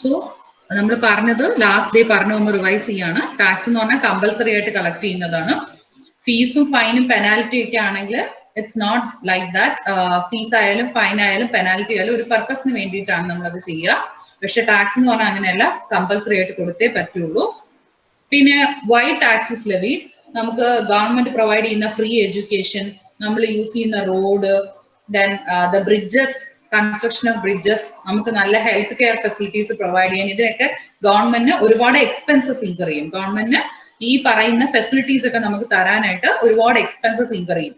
So നമ്മൾ പറഞ്ഞത് last day പറഞ്ഞു ഒന്ന് റിവൈസ് ചെയ്യാണ്. ടാക്സ് എന്ന് പറഞ്ഞാൽ കമ്പൽസറി ആയിട്ട് കളക്ട് ചെയ്യുന്നതാണ്. ഫീസും ഫൈനും പെനാൽറ്റി ഒക്കെ ആണെങ്കിൽ it's not like that. Fees ആയാലും ഫൈൻ ആയാലും പെനാൽറ്റി ആയാലും ഒരു പർപ്പസിന് വേണ്ടിയിട്ടാണ് നമ്മളത് ചെയ്യുക. പക്ഷെ ടാക്സ് എന്ന് പറഞ്ഞാൽ അങ്ങനെയല്ല, കമ്പൽസറി ആയിട്ട് കൊടുത്തേ പറ്റുള്ളൂ. പിന്നെ വൈ ടാക്സ് ഇസ് ലെവീഡ്? നമുക്ക് ഗവൺമെന്റ് പ്രൊവൈഡ് ചെയ്യുന്ന ഫ്രീ എഡ്യൂക്കേഷൻ, നമ്മൾ യൂസ് ചെയ്യുന്ന road, then the bridges, construction of bridges, നമുക്ക് നല്ല ഹെൽത്ത് കെയർ ഫെസിലിറ്റീസ് പ്രൊവൈഡ് ചെയ്യാൻ, ഇതിനൊക്കെ ഗവൺമെന്റിന് ഒരുപാട് എക്സ്പെൻസസ് ഇൻകർ ചെയ്യും. ഗവൺമെന്റിന് ഈ പറയുന്ന ഫെസിലിറ്റീസ് ഒക്കെ നമുക്ക് തരാനായിട്ട് ഒരുപാട് എക്സ്പെൻസസ് ഇൻകർ ചെയ്യും.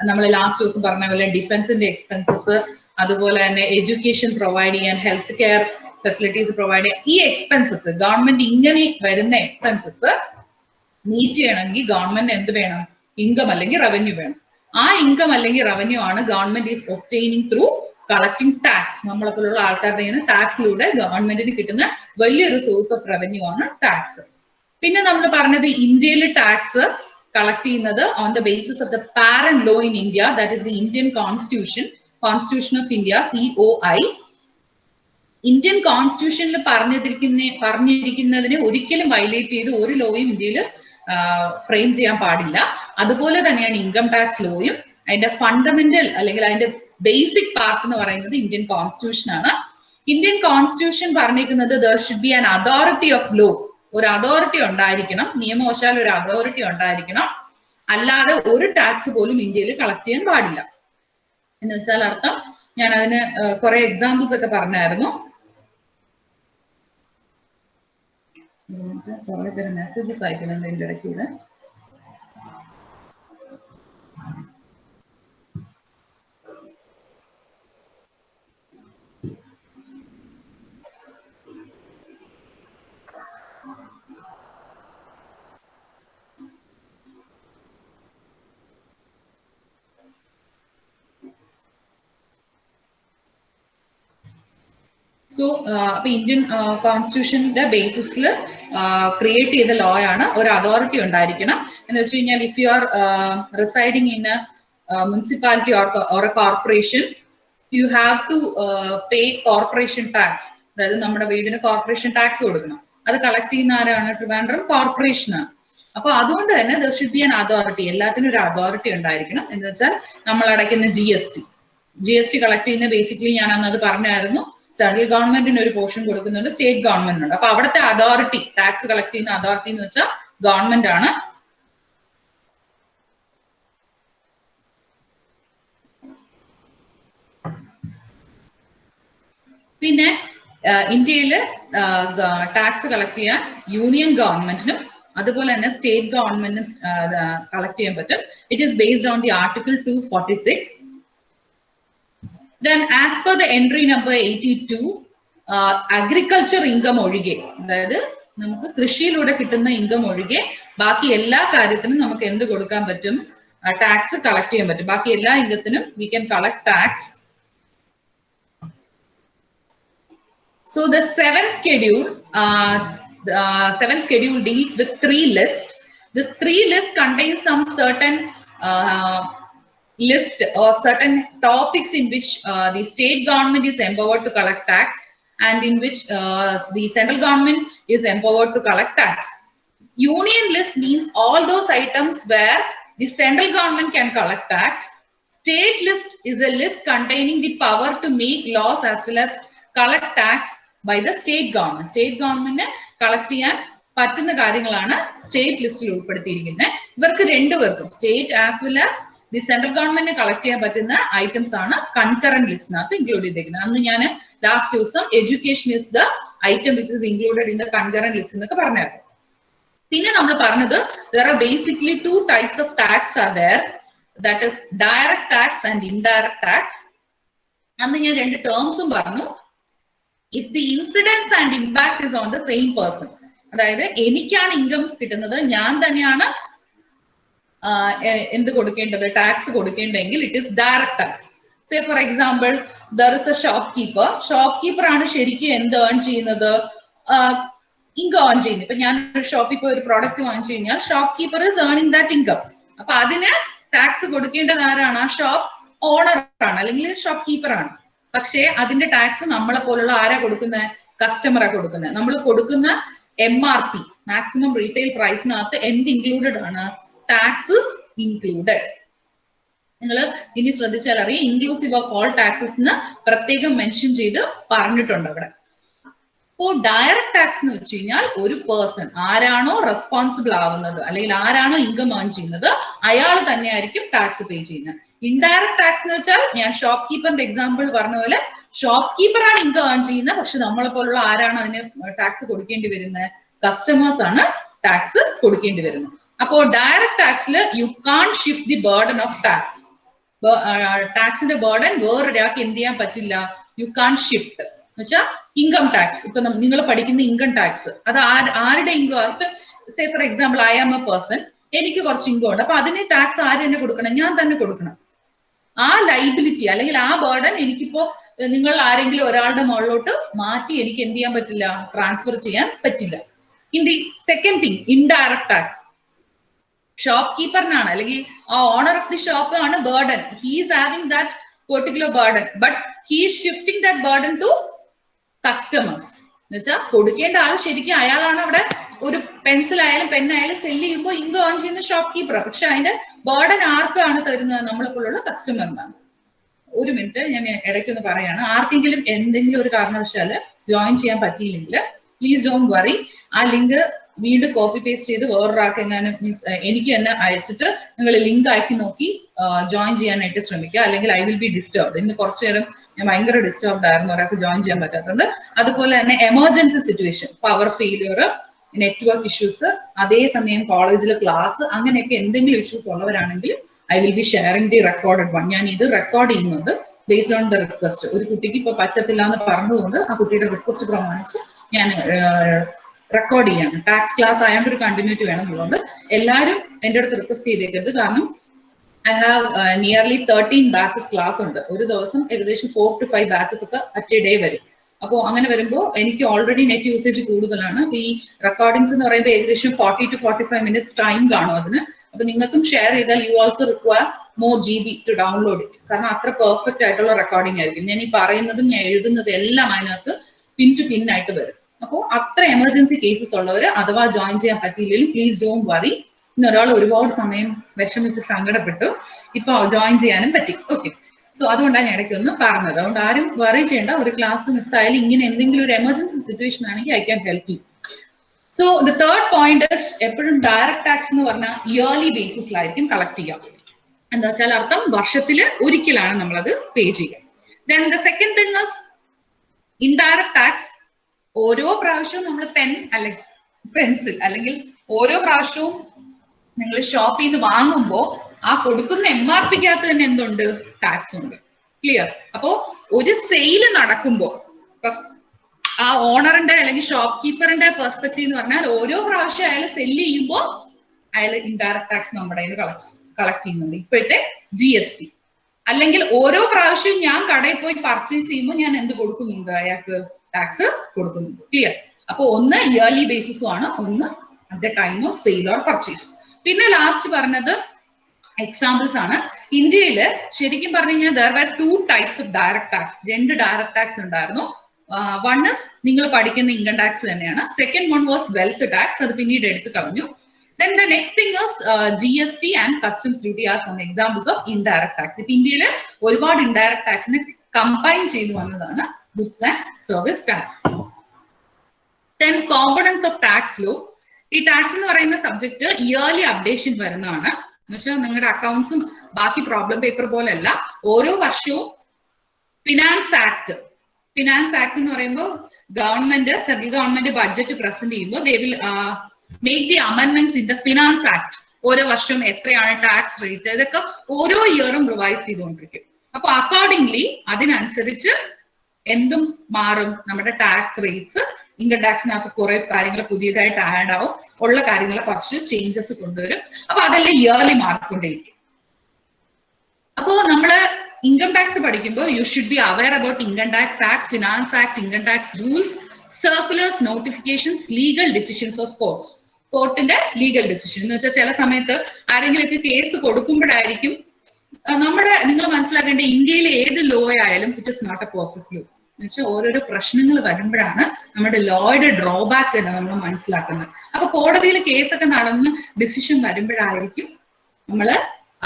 നമ്മൾ ലാസ്റ്റ് ദിവസം പറഞ്ഞ പോലെ ഡിഫൻസിന്റെ എക്സ്പെൻസസ്, അതുപോലെ തന്നെ എഡ്യൂക്കേഷൻ പ്രൊവൈഡ് ചെയ്യാൻ, ഹെൽത്ത് കെയർ ഫെസിലിറ്റീസ് പ്രൊവൈഡ് ചെയ്യാൻ, ഈ എക്സ്പെൻസസ് ഗവൺമെന്റ് ഇങ്ങനെ വരുന്ന എക്സ്പെൻസസ് മീറ്റ് ചെയ്യണമെങ്കിൽ ഗവൺമെന്റ് എന്ത് വേണം? ഇൻകം അല്ലെങ്കിൽ റവന്യൂ വേണം. ആ ഇൻകം അല്ലെങ്കിൽ റവന്യൂ ആണ് government is obtaining through collecting tax. നമ്മളെപ്പോലുള്ള ആൾക്കാരുടെ നിന്ന് ടാക്സിലൂടെ ഗവൺമെന്റിന് കിട്ടുന്ന വലിയൊരു സോഴ്സ് ഓഫ് റവന്യൂ ആണ് ടാക്സ്. പിന്നെ നമ്മൾ പറഞ്ഞത് ഇന്ത്യയിൽ ടാക്സ് കളക്ട് ചെയ്യുന്നത് on the basis of the parent law in India, that is the Indian constitution of India, COI. Indian കോൺസ്റ്റിറ്റ്യൂഷനിൽ പറഞ്ഞിരിക്കുന്നതിനെ ഒരിക്കലും വയലേറ്റ് ചെയ്ത് ഒരു ലോയും ഇന്ത്യയിൽ ഫ്രെയിം ചെയ്യാൻ പാടില്ല. അതുപോലെ തന്നെയാണ് ഇൻകം ടാക്സ് ലോയും. അതിന്റെ ഫണ്ടമെന്റൽ അല്ലെങ്കിൽ അതിന്റെ ബേസിക് പാർട്ട് എന്ന് പറയുന്നത് ഇന്ത്യൻ കോൺസ്റ്റിറ്റ്യൂഷൻ ആണ്. ഇന്ത്യൻ കോൺസ്റ്റിറ്റ്യൂഷൻ പറഞ്ഞിരിക്കുന്നത് there should be an authority of law. ഒരു അതോറിറ്റി ഉണ്ടായിരിക്കണം, നിയമവശാൽ ഒരു അതോറിറ്റി ഉണ്ടായിരിക്കണം. അല്ലാതെ ഒരു ടാക്സ് പോലും ഇന്ത്യയിൽ കളക്ട് ചെയ്യാൻ പാടില്ല എന്ന് വെച്ചാൽ അർത്ഥം. ഞാൻ അതിന് കുറെ എക്സാമ്പിൾസ് ഒക്കെ പറഞ്ഞായിരുന്നു. കുറെ പേര് മെസ്സേജസ് അയക്കുന്നുണ്ട് ഇതിന്റെ ഇടയ്ക്കൂടെ. സോ അപ്പൊ ഇന്ത്യൻ കോൺസ്റ്റിറ്റ്യൂഷന്റെ ബേസിക്സിൽ ക്രിയേറ്റ് ചെയ്ത ലോ ആണ് ഒരു അതോറിറ്റി ഉണ്ടായിരിക്കണം എന്ന് വെച്ച് കഴിഞ്ഞാൽ if you are residing in a municipality or a corporation, you have to pay corporation tax. അതായത് നമ്മുടെ വീടിന് കോർപ്പറേഷൻ ടാക്സ് കൊടുക്കണം. അത് കളക്ട് ചെയ്യുന്ന ആരാണ്? ട്രിവാൻഡ്രം കോർപ്പറേഷനാണ്. അപ്പൊ അതുകൊണ്ട് തന്നെ there should be an authority. എല്ലാത്തിനും ഒരു അതോറിറ്റി ഉണ്ടായിരിക്കണം. എന്ന് വെച്ചാൽ നമ്മൾ അടയ്ക്കുന്ന GST കളക്ട് ചെയ്യുന്ന ബേസിക്കലി ഞാൻ അന്ന് അത് പറഞ്ഞായിരുന്നു. സെൻട്രൽ ഗവൺമെന്റിന് ഒരു പോർഷൻ കൊടുക്കുന്നുണ്ട്, സ്റ്റേറ്റ് ഗവൺമെന്റിനുണ്ട്. അപ്പൊ അവിടുത്തെ അതോറിറ്റി, ടാക്സ് കളക്ട് ചെയ്യുന്ന അതോറിറ്റി എന്ന് വെച്ചാൽ ഗവൺമെന്റ് ആണ്. പിന്നെ ഇന്ത്യയിൽ ടാക്സ് കളക്ട് ചെയ്യാൻ യൂണിയൻ ഗവൺമെന്റിനും അതുപോലെ തന്നെ സ്റ്റേറ്റ് ഗവൺമെന്റിനും കളക്ട് ചെയ്യാൻ പറ്റും. It is based on the article 246. Then as per the entry number 82, agriculture income ഒഴികെ, അതായത് നമുക്ക് കൃഷിയിലൂടെ കിട്ടുന്ന ഇൻകം ഒഴികെ ബാക്കി എല്ലാ കാര്യത്തിനും നമുക്ക് എന്ത് കൊടുക്കാൻ പറ്റും? ടാക്സ് കളക്ട് ചെയ്യാൻ പറ്റും. ബാക്കി എല്ലാ ഇൻകത്തിനും we can collect tax. So the seventh schedule deals with 3 lists. This 3 list contains some certain list or certain topics in which the state government is empowered to collect tax and in which the central government is empowered to collect tax. Union list means all those items where the central government can collect tax. State list is a list containing the power to make laws as well as collect tax by the state government. State government collect ചെയ്യാൻ പറ്റുന്ന കാര്യങ്ങളാണ് state ലിസ്റ്റിൽ ഉൾപ്പെടുത്തിയിരിക്കുന്നത്. ഇവർക്ക് രണ്ടുപേർക്കും state as well as the central ഗവൺമെന്റിന് collect ചെയ്യാൻ പറ്റുന്ന ഐറ്റംസ് ആണ് കൺകറന്റ് ലിസ്റ്റിനകത്ത് ഇൻക്ലൂഡ് ചെയ്തിരിക്കുന്നത്. അന്ന് ഞാൻ ലാസ്റ്റ് ദിവസം education is the item which is included in the concurrent list എന്നൊക്കെ പറഞ്ഞായിരുന്നു. പിന്നെ നമ്മൾ പറഞ്ഞത് there are basically 2 types of tax are there, that is direct tax and indirect tax. അന്ന് ഞാൻ 2 ടേംസും പറഞ്ഞു. If the incidence and impact is on the same person, അതായത് എനിക്കാണ് ഇൻകം കിട്ടുന്നത്, ഞാൻ തന്നെയാണ് എന്ത് കൊടുക്കേണ്ടത്? ടാക്സ് കൊടുക്കേണ്ടതെങ്കിൽ it is direct tax. Say for example there is a shopkeeper ആണ് ശരിക്കും എന്ത് ഏൺ ചെയ്യുന്നത്? ഇൻകം ഏൺ ചെയ്യുന്നത്. ഇപ്പൊ ഞാൻ ഒരു ഷോപ്പിൽ പോയി ഒരു പ്രോഡക്റ്റ് വാങ്ങിച്ചു കഴിഞ്ഞാൽ shop keeper is earning that income. അപ്പൊ അതിന് ടാക്സ് കൊടുക്കേണ്ടത് ആരാണ്? ആ ഷോപ്പ് ഓണർ ആണ് അല്ലെങ്കിൽ ഷോപ്പ് കീപ്പർ ആണ്. പക്ഷേ അതിന്റെ ടാക്സ് നമ്മളെ പോലുള്ള ആരാ കൊടുക്കുന്നത്? കസ്റ്റമറാ കൊടുക്കുന്നത്. നമ്മൾ കൊടുക്കുന്ന MRP മാക്സിമം റീറ്റെയിൽ പ്രൈസിനകത്ത് എന്ത് ഇൻക്ലൂഡഡ് ആണ്? Taxes included. നിങ്ങൾ ഇനി ശ്രദ്ധിച്ചാൽ അറിയാം, ഇൻക്ലൂസീവ് ഓഫ് ഓൾ ടാക്സസ് എന്ന് പ്രത്യേകം മെൻഷൻ ചെയ്ത് പറഞ്ഞിട്ടുണ്ട് അവിടെ. അപ്പോൾ ഡയറക്ട് ടാക്സ് എന്ന് വെച്ച് കഴിഞ്ഞാൽ ഒരു പേഴ്സൺ ആരാണോ റെസ്പോൺസിബിൾ ആവുന്നത് അല്ലെങ്കിൽ ആരാണോ ഇൻകം ഏൺ ചെയ്യുന്നത് അയാൾ തന്നെയായിരിക്കും ടാക്സ് പേ ചെയ്യുന്നത്. ഇൻഡയറക്ട് ടാക്സ് എന്ന് വെച്ചാൽ ഞാൻ ഷോപ്പ് കീപ്പറിന്റെ എക്സാമ്പിൾ പറഞ്ഞ പോലെ ഷോപ്പ് കീപ്പറാണ് ഇൻകം ഏൺ ചെയ്യുന്നത്, പക്ഷെ നമ്മളെ പോലുള്ള ആരാണ് അതിന് ടാക്സ് കൊടുക്കേണ്ടി വരുന്നത്? കസ്റ്റമേഴ്സ് ആണ് ടാക്സ് കൊടുക്കേണ്ടി വരുന്നത്. അപ്പോൾ ഡയറക്ട് ടാക്സിൽ you can shift the burden of tax. ടാക്സിന്റെ ബർഡൻ വേറൊരാൾക്ക് എന്ത് ചെയ്യാൻ പറ്റില്ല? യു കാൺ ഷിഫ്റ്റ് എന്ന് വെച്ചാൽ ഇൻകം ടാക്സ്. ഇപ്പൊ നിങ്ങൾ പഠിക്കുന്ന ഇൻകം ടാക്സ് അത് ആരുടെ ഇൻകം? ഇപ്പൊ say for example I am a person, എനിക്ക് കുറച്ച് ഇൻകം ഉണ്ട്, അപ്പൊ അതിന് ടാക്സ് ആര് തന്നെ കൊടുക്കണം? ഞാൻ തന്നെ കൊടുക്കണം. ആ ലൈബിലിറ്റി അല്ലെങ്കിൽ ആ ബർഡൻ എനിക്കിപ്പോ നിങ്ങൾ ആരെങ്കിലും ഒരാളുടെ മുകളിലോട്ട് മാറ്റി എനിക്ക് എന്ത് ചെയ്യാൻ പറ്റില്ല? ട്രാൻസ്ഫർ ചെയ്യാൻ പറ്റില്ല. In the second thing, indirect tax ഷോപ്പ് കീപ്പറിനാണ് അല്ലെങ്കിൽ ആ ഓണർ ഓഫ് ദി ഷോപ്പ് ആണ് burden. He is having that particular burden, but he is shifting that burden to customers. എന്ന് വെച്ചാൽ കൊടുക്കേണ്ട ആൾ ശരിക്കും അയാളാണ്. അവിടെ ഒരു പെൻസിൽ ആയാലും പെന്നായാലും സെല് ചെയ്യുമ്പോൾ ഇൻകം ഏൺ ചെയ്യുന്ന ഷോപ്പ് കീപ്പർ, പക്ഷെ അതിന്റെ ബർഡൻ ആർക്കാണ് തരുന്നത്? നമ്മളെപ്പോലുള്ള കസ്റ്റമറിനാണ്. ഒരു മിനിറ്റ്, ഞാൻ ഇടയ്ക്കൊന്ന് പറയാണ്. ആർക്കെങ്കിലും എന്തെങ്കിലും ഒരു കാരണവശാല് ജോയിൻ ചെയ്യാൻ പറ്റിയില്ലെങ്കിൽ പ്ലീസ് ഡോണ്ട് വറി. ആ ലിങ്ക് വീണ്ടും കോപ്പി പേസ്റ്റ് ചെയ്ത് വേറൊരാൾക്ക് എങ്ങാനും മീൻസ് എനിക്ക് തന്നെ അയച്ചിട്ട് നിങ്ങൾ ലിങ്ക് ആക്കി നോക്കി ജോയിൻ ചെയ്യാനായിട്ട് ശ്രമിക്കുക. അല്ലെങ്കിൽ ഐ വിൽ ബി ഡിസ്റ്റർബ്ഡ്. ഇന്ന് കുറച്ചു നേരം ഞാൻ ഭയങ്കര ഡിസ്റ്റർബ്ഡ് ആയിരുന്നു, ഒരാൾക്ക് ജോയിൻ ചെയ്യാൻ പറ്റാത്തതുകൊണ്ട്. അതുപോലെ തന്നെ emergency situation, power failure, network issues, അതേസമയം കോളേജിലെ ക്ലാസ്, അങ്ങനെയൊക്കെ എന്തെങ്കിലും ഇഷ്യൂസ് ഉള്ളവരാണെങ്കിൽ I will B sharing the recorded one. ഞാൻ ഇത് റെക്കോർഡ് ചെയ്യുന്നുണ്ട് ബേസ്ഡ് ഓൺ ദ റിക്വസ്റ്റ്. ഒരു കുട്ടിക്ക് ഇപ്പൊ പറ്റത്തില്ല എന്ന് പറഞ്ഞതുകൊണ്ട് ആ കുട്ടിയുടെ റിക്വസ്റ്റ് പ്രമാണിച്ച് ഞാൻ റെക്കോർഡ് ചെയ്യാണ്. ടാക്സ് ക്ലാസ് ആയതുകൊണ്ട് ഒരു കണ്ടിന്യൂറ്റി വേണമെന്നുള്ളത് എല്ലാവരും എൻ്റെ അടുത്ത് റിക്വസ്റ്റ് ചെയ്തേക്കരുത്. കാരണം I have nearly 13 batches class ഉണ്ട്. ഒരു ദിവസം ഏകദേശം 4 to 5 ബാച്ചസ് ഒക്കെ അറ്റ് എ ഡേ വരും. അപ്പോൾ അങ്ങനെ വരുമ്പോൾ എനിക്ക് ഓൾറെഡി നെറ്റ് യൂസേജ് കൂടുതലാണ്. ഈ റെക്കോർഡിങ്സ് എന്ന് പറയുമ്പോൾ ഏകദേശം 40 to 45 minutes ടൈം കാണും അതിന്. അപ്പൊ നിങ്ങൾക്കും ഷെയർ ചെയ്താൽ you also require more GB to download it. കാരണം അത്ര പെർഫെക്റ്റ് ആയിട്ടുള്ള റെക്കോർഡിംഗ് ആയിരിക്കും. ഞാൻ ഈ പറയുന്നതും ഞാൻ എഴുതുന്നതും എല്ലാം അതിനകത്ത് പിൻ ടു പിൻ ആയിട്ട് വരും. അപ്പോൾ അത്ര എമർജൻസി കേസസ് ഉള്ളവർ അഥവാ ജോയിൻ ചെയ്യാൻ പറ്റിയില്ലെങ്കിലും പ്ലീസ് ഡോണ്ട് വറി. ഇന്ന് ഒരാൾ ഒരുപാട് സമയം വിഷമിച്ച് സങ്കടപ്പെട്ടു, ഇപ്പൊ ജോയിൻ ചെയ്യാനും പറ്റി. ഓക്കെ, സോ അതുകൊണ്ടാണ് ഞാൻ ഇടയ്ക്കൊന്ന് പറഞ്ഞത്. അതുകൊണ്ട് ആരും വറി ചെയ്യേണ്ട. ഒരു ക്ലാസ് മിസ്സായാലും ഇങ്ങനെ എന്തെങ്കിലും ഒരു എമർജൻസി സിറ്റുവേഷൻ ആണെങ്കിൽ I can help you. So the third point is എപ്പോഴും ഡയറക്ട് ടാക്സ് എന്ന് പറഞ്ഞാൽ ഇയർലി ബേസിസിലായിരിക്കും കളക്ട് ചെയ്യുക. എന്താ വെച്ചാൽ അർത്ഥം വർഷത്തിൽ ഒരിക്കലാണ് നമ്മളത് പേ ചെയ്യുക. Then the second thing is indirect tax. ഓരോ പ്രാവശ്യവും നമ്മൾ പെൻ അല്ലെങ്കിൽ പെൻസിൽ അല്ലെങ്കിൽ ഓരോ പ്രാവശ്യവും നിങ്ങൾ ഷോപ്പിൽ നിന്ന് വാങ്ങുമ്പോൾ ആ കൊടുക്കുന്ന MRPക്കകത്ത് തന്നെ എന്തുണ്ട്? ടാക്സ് ഉണ്ട്. ക്ലിയർ? അപ്പോ ഒരു സെയില് നടക്കുമ്പോൾ ആ ഓണറിന്റെ അല്ലെങ്കിൽ ഷോപ്പ് കീപ്പറിന്റെ പെർസ്പെക്റ്റീവ് എന്ന് പറഞ്ഞാൽ ഓരോ പ്രാവശ്യം അയാൾ സെല്ല് ചെയ്യുമ്പോൾ അയാൾ ഇൻഡയറക്ട് ടാക്സ് നമ്മുടെ കളക്ട് ചെയ്യുന്നുണ്ട്. ഇപ്പോഴത്തെ GST. അല്ലെങ്കിൽ ഓരോ പ്രാവശ്യവും ഞാൻ കടയിൽ പോയി പർച്ചേസ് ചെയ്യുമ്പോൾ ഞാൻ എന്ത് കൊടുക്കുന്നുണ്ട്? അയാൾക്ക് ടാക്സ് കൊടുക്കുന്നുണ്ട്. ക്ലിയർ? അപ്പൊ ഒന്ന് ഇയർലി ബേസിസും ആണ്, ഒന്ന് at the time of sale or purchase. പിന്നെ ലാസ്റ്റ് പറഞ്ഞത് എക്സാമ്പിൾസ് ആണ്. ഇന്ത്യയിൽ ശരിക്കും പറഞ്ഞു കഴിഞ്ഞാൽ there were 2 types of direct tax. 2 direct tax ഉണ്ടായിരുന്നു. വൺ ഇസ് നിങ്ങൾ പഠിക്കുന്ന ഇൻകം ടാക്സ് തന്നെയാണ്. Second one was wealth tax, അത് പിന്നീട് എടുത്തു കളഞ്ഞു. Then the next thing is GST and customs duty are some examples of indirect tax. ഇപ്പൊ ഇന്ത്യയിൽ ഒരുപാട് ഇൻഡയറക്ട് ടാക്സിനെ കമ്പൈൻ ചെയ്തു വന്നതാണ് goods and service tax. Then components of tax law. ഈ ടാക്സ് എന്ന് പറയുന്ന സബ്ജക്ട് ഇയർലി അപ്ഡേഷൻ വരുന്നതാണ്. എന്നുവെച്ചാൽ നിങ്ങളുടെ അക്കൗണ്ട്സും ബാക്കി പ്രോബ്ലം പേപ്പർ പോലെയല്ല. ഓരോ വർഷവും ഫിനാൻസ് ആക്ട് എന്ന് പറയുമ്പോൾ government, central government budget present ചെയ്യുമ്പോൾ they will make the amendments in the finance act. ഓരോ വർഷവും എത്രയാണ് ടാക്സ് റേറ്റ്, ഇതൊക്കെ ഓരോ ഇയറും റിവൈസ് ചെയ്തുകൊണ്ടിരിക്കും. അപ്പൊ അക്കോർഡിംഗ്ലി അതിനനുസരിച്ച് എന്തും മാറും. നമ്മുടെ ടാക്സ് റേറ്റ്സ്, ഇൻകം ടാക്സിനകത്ത് കുറെ കാര്യങ്ങൾ പുതിയതായിട്ട് ആഡ് ആവും, ഉള്ള കാര്യങ്ങൾ കുറച്ച് ചേഞ്ചസ് കൊണ്ടുവരും. അപ്പൊ അതെല്ലാം ഇയർലി മാറിക്കൊണ്ടിരിക്കും. അപ്പോ നമ്മള് ഇൻകം ടാക്സ് പഠിക്കുമ്പോൾ you should be aware about income tax act, finance act, income tax rules, circulars, notifications, legal decisions of courts. കോർട്ടിന്റെ ലീഗൽ ഡിസിഷൻ എന്ന് വെച്ചാൽ ചില സമയത്ത് ആരെങ്കിലൊക്കെ കേസ് കൊടുക്കുമ്പോഴായിരിക്കും നമ്മുടെ നിങ്ങൾ മനസ്സിലാക്കേണ്ട ഇന്ത്യയിലെ ഏത് ലോ ആയാലും it is not a perfect law. എന്നുവെച്ചാൽ ഓരോരോ പ്രശ്നങ്ങൾ വരുമ്പോഴാണ് നമ്മുടെ ലോയുടെ ഡ്രോബാക്ക് തന്നെ നമ്മൾ മനസ്സിലാക്കുന്നത്. അപ്പൊ കോടതിയിൽ കേസൊക്കെ നടന്ന് ഡിസിഷൻ വരുമ്പോഴായിരിക്കും നമ്മൾ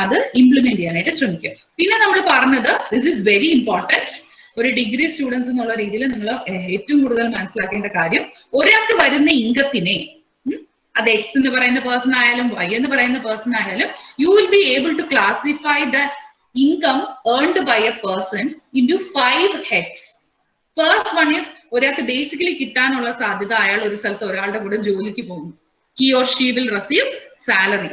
അത് ഇംപ്ലിമെന്റ് ചെയ്യാനായിട്ട് ശ്രമിക്കുക. പിന്നെ നമ്മൾ പറഞ്ഞത് ദിസ് ഇസ് വെരി ഇമ്പോർട്ടൻറ്റ്. ഒരു ഡിഗ്രി സ്റ്റുഡൻസ് എന്നുള്ള രീതിയിൽ നിങ്ങൾ ഏറ്റവും കൂടുതൽ മനസ്സിലാക്കേണ്ട കാര്യം, ഒരാൾക്ക് വരുന്ന ഇൻകത്തിനെ, അത് എക്സ് എന്ന് പറയുന്ന പേഴ്സൺ ആയാലും വൈ എന്ന് പറയുന്ന പേഴ്സൺ ആയാലും, you will be able to classify the income earned by a person into 5 heads. First one is, ഒരാൾക്ക് ബേസിക്കലി കിട്ടാനുള്ള സാധ്യത, അയാൾ ഒരു സ്ഥലത്ത് ഒരാളുടെ കൂടെ ജോലിക്ക് പോകുന്നു. He or she will receive salary.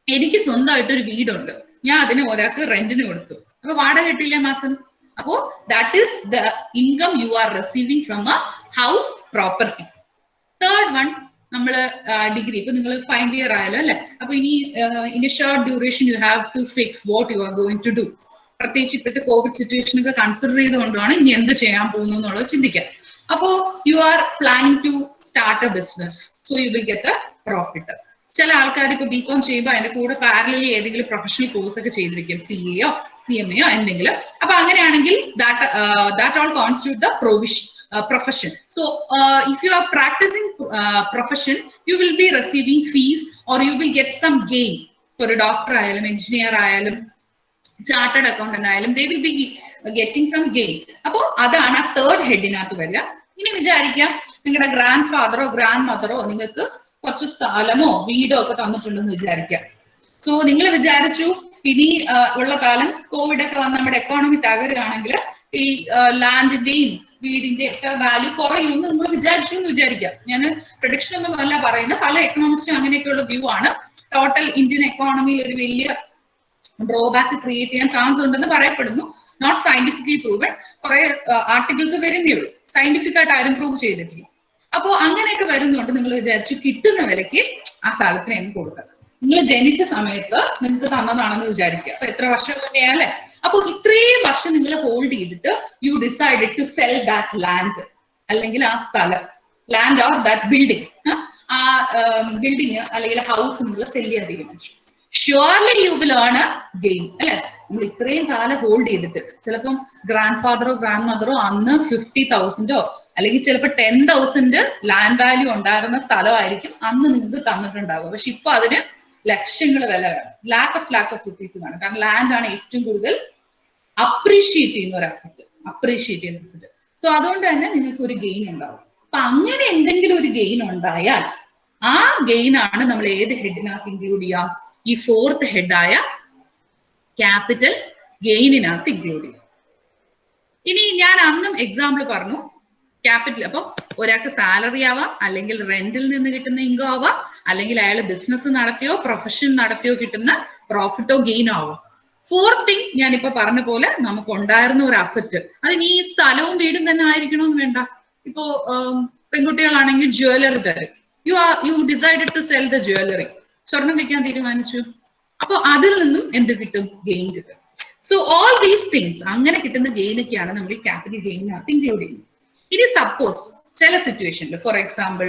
എനിക്ക് സ്വന്തമായിട്ടൊരു വീടുണ്ട്, ഞാൻ അതിന് ഒരാൾക്ക് റെന്റിന് കൊടുത്തു, അപ്പൊ വാടക കിട്ടില്ല മാസം. അപ്പോ that is the income you are receiving from a house property. Third one, നമ്മള് ഡിഗ്രി, ഇപ്പൊ നിങ്ങൾ ഫൈനൽ ഇയർ ആയാലോ അല്ലെ, അപ്പൊ ഇനി in a short duration you have to fix what you are going to do. പ്രത്യേകിച്ച് ഇപ്പോഴത്തെ കോവിഡ് സിറ്റുവേഷൻ ഒക്കെ കൺസിഡർ ചെയ്തുകൊണ്ടാണ് ഇനി എന്ത് ചെയ്യാൻ പോകുന്നു എന്നുള്ളത് ചിന്തിക്കാൻ. അപ്പോ you are planning to start a business, so you will get a profit. ചില ആൾക്കാർ ഇപ്പൊ ബികോം ചെയ്യുമ്പോൾ അതിന്റെ കൂടെ പാരലലി ഏതെങ്കിലും പ്രൊഫഷണൽ കോഴ്സ് ഒക്കെ ചെയ്തിരിക്കും, CA CMA എന്തെങ്കിലും. അപ്പൊ അങ്ങനെയാണെങ്കിൽ that all constitute the profession. So if you are practicing profession, you will be receiving fees or you will get some gain. For a doctor ayalum, engineer ayalum, chartered accountant ayalum, they will be getting some gain. Appo adana third head inathu varya. Ini vicharikkam ningada grandfather or grandmother o ningalku കുറച്ച് സ്ഥലമോ വീടോ ഒക്കെ തന്നിട്ടുണ്ടെന്ന് വിചാരിക്കാം. So നിങ്ങൾ വിചാരിച്ചു ഇനി ഉള്ള കാലം കോവിഡ് ഒക്കെ വന്ന് നമ്മുടെ എക്കോണമി തകരുകയാണെങ്കിൽ ഈ ലാൻഡിന്റെയും വീടിന്റെ ഒക്കെ വാല്യൂ കുറയുമെന്ന് നിങ്ങൾ വിചാരിച്ചു എന്ന് വിചാരിക്കാം. ഞാൻ പ്രഡിക്ഷൻ ഒന്നും അല്ല പറയുന്നത്, പല എക്കണോമിസ്റ്റും അങ്ങനെയൊക്കെയുള്ള വ്യൂ ആണ്. ടോട്ടൽ ഇന്ത്യൻ എക്കോണമിയിൽ ഒരു വലിയ ഡ്രോബാക്ക് ക്രിയേറ്റ് ചെയ്യാൻ ചാൻസ് ഉണ്ടെന്ന് പറയപ്പെടുന്നു. Not scientifically proven. കുറെ ആർട്ടിക്കിൾസ് വരുന്നേ ഉള്ളൂ, സയന്റിഫിക് ആയിട്ട് ആരും പ്രൂവ് ചെയ്തിട്ടില്ല. അപ്പോ അങ്ങനെയൊക്കെ വരുന്നുണ്ട്. നിങ്ങൾ വിചാരിച്ചു കിട്ടുന്ന വിലയ്ക്ക് ആ സ്ഥലത്തിന് എന്ത് കൊടുക്കാം. നിങ്ങൾ ജനിച്ച സമയത്ത് നിങ്ങൾക്ക് തന്നതാണെന്ന് വിചാരിക്കുക. അപ്പൊ എത്ര വർഷം മുന്നെയാ അല്ലെ? അപ്പൊ ഇത്രയും വർഷം നിങ്ങൾ ഹോൾഡ് ചെയ്തിട്ട് you decided to sell that land, അല്ലെങ്കിൽ ആ സ്ഥലം, ലാൻഡ് ഓർ ദാറ്റ് ബിൽഡിംഗ്, ആ ബിൽഡിങ് അല്ലെങ്കിൽ ഹൗസ് നിങ്ങൾ സെൽ ചെയ്യാൻ തീരുമാനിച്ചു. Surely you will earn a gain അല്ലെ? നമ്മൾ ഇത്രയും കാലം ഹോൾഡ് ചെയ്തിട്ട് ചിലപ്പം ഗ്രാൻഡ് ഫാദറോ ഗ്രാൻഡ് മദറോ അന്ന് 50,000 അല്ലെങ്കിൽ ചിലപ്പോൾ 10,000 ലാൻഡ് വാല്യൂ ഉണ്ടായിരുന്ന സ്ഥലമായിരിക്കും അന്ന് നിങ്ങൾക്ക് തന്നിട്ടുണ്ടാവുക. പക്ഷെ ഇപ്പൊ അതിന് ലക്ഷങ്ങൾ വില വേണം, ലാക്ക് ഓഫ് റുപ്പീസ് വേണം. കാരണം ലാൻഡ് ആണ് ഏറ്റവും കൂടുതൽ അപ്രീഷിയേറ്റ് ചെയ്യുന്ന ഒരു അസറ്റ്. സോ അതുകൊണ്ട് തന്നെ നിങ്ങൾക്ക് ഒരു ഗെയിൻ ഉണ്ടാവും. അപ്പൊ അങ്ങനെ എന്തെങ്കിലും ഒരു ഗെയിൻ ഉണ്ടായാൽ ആ ഗെയിൻ ആണ് നമ്മൾ ഏത് ഹെഡിനകത്ത് ഇൻക്ലൂഡ് ചെയ്യാം? ഈ ഫോർത്ത് ഹെഡായ ക്യാപിറ്റൽ ഗെയിനിനകത്ത് ഇൻക്ലൂഡ് ചെയ്യാം. ഇനി ഞാൻ അന്നും എക്സാമ്പിൾ പറഞ്ഞു, ക്യാപിറ്റൽ അപ്പൊ ഒരാൾക്ക് സാലറി ആവാം, അല്ലെങ്കിൽ റെന്റിൽ നിന്ന് കിട്ടുന്ന ഇൻകം ആവാം, അല്ലെങ്കിൽ അയാൾ ബിസിനസ് നടത്തിയോ പ്രൊഫഷൻ നടത്തിയോ കിട്ടുന്ന പ്രോഫിറ്റോ ഗെയിനോ ആവാം. ഫോർത്ത് തിങ് ഞാനിപ്പോ പറഞ്ഞ പോലെ നമുക്ക് ഉണ്ടായിരുന്ന ഒരു അസറ്റ്, അതിന് ഈ സ്ഥലവും വീടും തന്നെ ആയിരിക്കണമെന്ന് വേണ്ട. ഇപ്പോ പെൺകുട്ടികളാണെങ്കിൽ ജ്വല്ലറി തരും, you decided to sell the jewellery, സ്വർണം വെക്കാൻ തീരുമാനിച്ചു. അപ്പൊ അതിൽ നിന്നും എന്ത് കിട്ടും? ഗെയിൻ കിട്ടും. സോ ഓൾ ദീസ് തിങ്സ്, അങ്ങനെ കിട്ടുന്ന ഗെയിനൊക്കെയാണ് നമ്മൾ ഈ ക്യാപിറ്റൽ ഗെയിനകത്ത് ഇൻക്ലൂഡ് ചെയ്യുന്നത്. ഇനി സപ്പോസ് ചില സിറ്റുവേഷനിൽ, ഫോർ എക്സാമ്പിൾ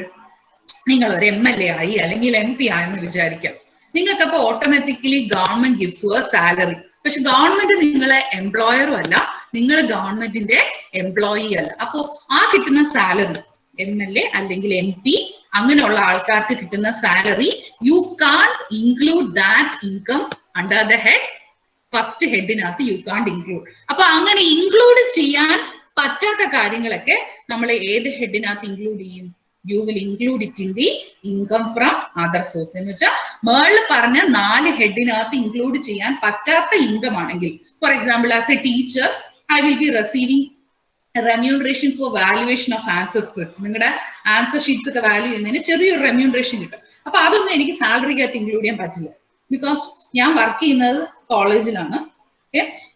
നിങ്ങൾ ഒരു MLA ആയി അല്ലെങ്കിൽ MP ആയെന്ന് വിചാരിക്കാം. നിങ്ങൾക്ക് അപ്പൊ automatically government gives you salary. പക്ഷെ ഗവൺമെന്റ് നിങ്ങളെ എംപ്ലോയറും അല്ല, നിങ്ങൾ ഗവൺമെന്റിന്റെ എംപ്ലോയി അല്ല. അപ്പോ ആ കിട്ടുന്ന സാലറി, MLA അല്ലെങ്കിൽ MP അങ്ങനെയുള്ള ആൾക്കാർക്ക് കിട്ടുന്ന salary, you can't include that income under the head, first ഹെഡിനകത്ത് യു കാൺട്ട് ഇൻക്ലൂഡ്. അപ്പൊ അങ്ങനെ ഇൻക്ലൂഡ് ചെയ്യാൻ പറ്റാത്ത കാര്യങ്ങളൊക്കെ നമ്മൾ ഏത് ഹെഡിനകത്ത് ഇൻക്ലൂഡ് ചെയ്യും? You will include it in the income from other source. എന്ന് വെച്ചാൽ മേളിൽ പറഞ്ഞ 4 ഹെഡിനകത്ത് ഇൻക്ലൂഡ് ചെയ്യാൻ പറ്റാത്ത ഇൻകം ആണെങ്കിൽ, for example as a teacher I will be receiving remuneration for valuation of answer scripts. നിങ്ങളുടെ ആൻസർ ഷീറ്റ്സ് ഒക്കെ വാല്യൂ ചെയ്യുന്നതിന് ചെറിയൊരു റെമ്യൂണറേഷൻ കിട്ടും. അപ്പൊ അതൊന്നും എനിക്ക് സാലറിക്കകത്ത് ഇൻക്ലൂഡ് ചെയ്യാൻ പറ്റില്ല, ബിക്കോസ് ഞാൻ വർക്ക് ചെയ്യുന്നത് കോളേജിലാണ്.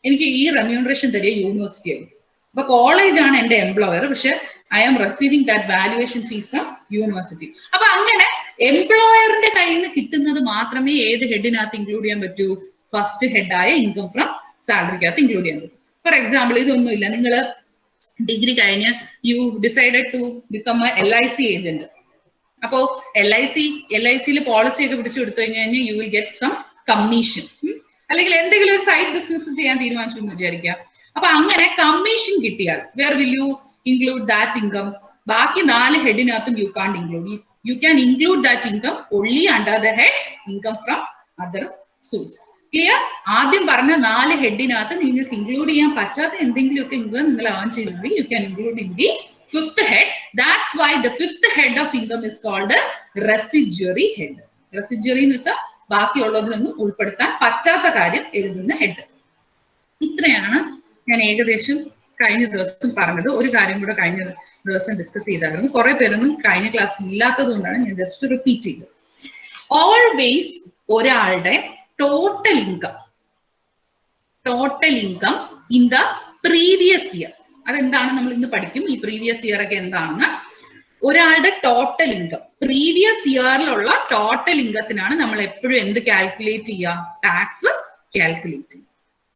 എനിക്ക് ഈ റെമ്യൂണറേഷൻ തരിക യൂണിവേഴ്സിറ്റി ആയിരിക്കും. അപ്പൊ കോളേജ് ആണ് എന്റെ എംപ്ലോയർ, പക്ഷെ I am receiving that valuation fees from university. അപ്പൊ അങ്ങനെ എംപ്ലോയറിന്റെ കയ്യിൽ നിന്ന് കിട്ടുന്നത് മാത്രമേ ഏത് ഹെഡിനകത്ത് ഇൻക്ലൂഡ് ചെയ്യാൻ പറ്റൂ? ഫസ്റ്റ് ഹെഡായ ഇൻകം ഫ്രം സാലറിക്കകത്ത് ഇൻക്ലൂഡ് ചെയ്യാൻ പറ്റും. ഫോർ എക്സാമ്പിൾ, ഇതൊന്നുമില്ല, നിങ്ങൾ ഡിഗ്രി കഴിഞ്ഞ് you decided to become a LIC agent. അപ്പോ LIC-യിൽ പോളിസി ഒക്കെ പിടിച്ചു കൊടുത്തു കഴിഞ്ഞാൽ you will get some commission. അല്ലെങ്കിൽ എന്തെങ്കിലും ഒരു സൈഡ് ബിസിനസ് ചെയ്യാൻ തീരുമാനിച്ചു എന്ന് വിചാരിക്കുക. അപ്പൊ അങ്ങനെ കമ്മീഷൻ കിട്ടിയാൽ where will you include that income? ബാക്കി 4 ഹെഡിനകത്തും you can't include. You can include that income only under the head income from other source. Clear? ആദ്യം പറഞ്ഞ 4 ഹെഡിനകത്ത് നിങ്ങൾക്ക് ഇൻക്ലൂഡ് ചെയ്യാൻ പറ്റാത്ത എന്തെങ്കിലുമൊക്കെ ഇൻകം നിങ്ങൾ ഏൺ ചെയ്യുന്നെങ്കിൽ U can include in the 5th head. That's why the 5th head of income is called residuary head. Residuary എന്ന് വെച്ചാൽ ബാക്കിയുള്ളതിനൊന്നും ഉൾപ്പെടുത്താൻ പറ്റാത്ത കാര്യം എഴുതുന്ന ഹെഡ്. ഇത്രയാണ് ഞാൻ ഏകദേശം കഴിഞ്ഞ ദിവസം പറഞ്ഞത്. ഒരു കാര്യം കൂടെ കഴിഞ്ഞ ദിവസം ഡിസ്കസ് ചെയ്തായിരുന്നു. കുറെ പേരൊന്നും കഴിഞ്ഞ ക്ലാസ്സിൽ ഇല്ലാത്തത് കൊണ്ടാണ് ഞാൻ ജസ്റ്റ് റിപ്പീറ്റ് ചെയ്തത്. ഓൾവേസ് ഒരാളുടെ total income in the previous year, അതെന്താണ് നമ്മൾ ഇന്ന് പഠിക്കും. ഈ പ്രീവിയസ് ഇയർ ഒക്കെ എന്താണെന്ന്. ഒരാളുടെ ടോട്ടൽ ഇൻകം, പ്രീവിയസ് ഇയറിലുള്ള ടോട്ടൽ ഇൻകത്തിനാണ് നമ്മൾ എപ്പോഴും എന്ത് കാൽക്കുലേറ്റ് ചെയ്യുക? ടാക്സ് കാൽക്കുലേറ്റ് ചെയ്യുക.